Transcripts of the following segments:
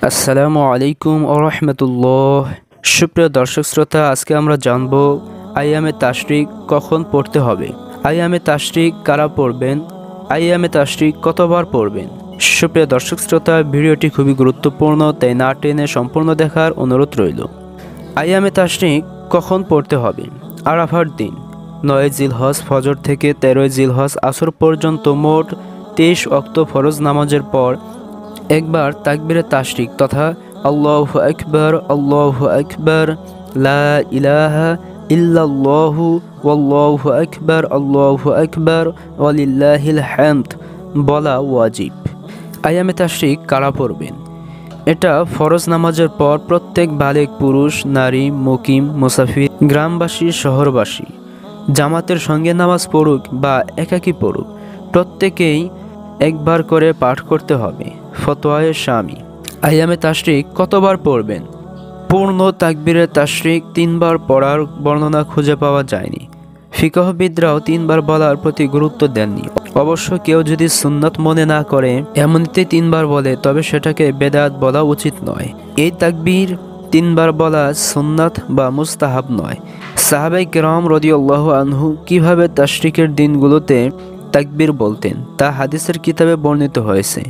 আসসালামু আলাইকুম ওয়া রাহমাতুল্লাহ। সুপ্রিয় দর্শক শ্রোতা, আজকে আমরা জানব আইয়ামে তাশরিক কখন পড়তে হবে, আইয়ামে তাশরিক কারা পড়বেন, আইয়ামে তাশরিক কতবার পড়বেন। সুপ্রিয় দর্শক শ্রোতা, ভিডিওটি খুবই গুরুত্বপূর্ণ, তাই না টেনে সম্পূর্ণ দেখার অনুরোধ রইল। আইয়ামে তাশরিক কখন পড়তে হবে। আরাফার দিন 9 জিলহজ ফজর থেকে 13 জিলহজ আসর পর্যন্ত মোট 23 ওয়াক্ত ফরজ নামাজের পর একবার তাকবীরে তাশরিক তথা আল্লাহু আকবার লা ইলাহা ইল্লাল্লাহু আল্লাহু আকবার ওয়ালিল্লাহিল হামদ বলা ওয়াজিব। আইয়ামে তাশরিক কারা পড়বেন। এটা ফরজ নামাজের পর প্রত্যেক বালেগ পুরুষ, নারী, মুকিম, মুসাফির, গ্রামবাসী, শহরবাসী জামাতের সঙ্গে নামাজ পড়ুক বা একাকী পড়ুক, প্রত্যেকেই একবার করে পাঠ করতে হবে। ফতোয়ায়ে শামী। আইয়ামে তাশরিক কতবার পড়বেন। পূর্ণ তাকবীরে তাশরিক 3 বার পড়ার বর্ণনা খুঁজে পাওয়া যায়নি। ফিকহবিদরাও 3 বার বলার প্রতি গুরুত্ব দেননি। অবশ্য কেউ যদি সুন্নাত মনে না করে এমনিতে 3 বার বলে, তবে সেটাকে বেদাত বলা উচিত নয়। এই তাকবীর 3 বার বলা সুন্নাত বা মুস্তাহাব নয়। সাহাবায়ে কেরাম রাদিয়াল্লাহু আনহু কিভাবে তাশরিকের দিনগুলোতে তাকবীর বলতেন তা হাদিসের কিতাবে বর্ণিত হয়েছে,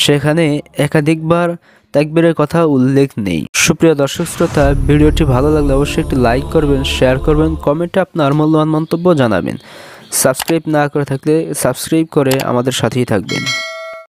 সেখানে একাধিকবার তাকবীরের কথা উল্লেখ নেই। সুপ্রিয় দর্শক শ্রোতা, ভিডিওটি ভালো লাগলে অবশ্যই একটি লাইক করবেন, শেয়ার করবেন, কমেন্টে আপনার মূল্যবান মন্তব্য জানাবেন। সাবস্ক্রাইব না করে থাকলে সাবস্ক্রাইব করে আমাদের সাথেই থাকবেন।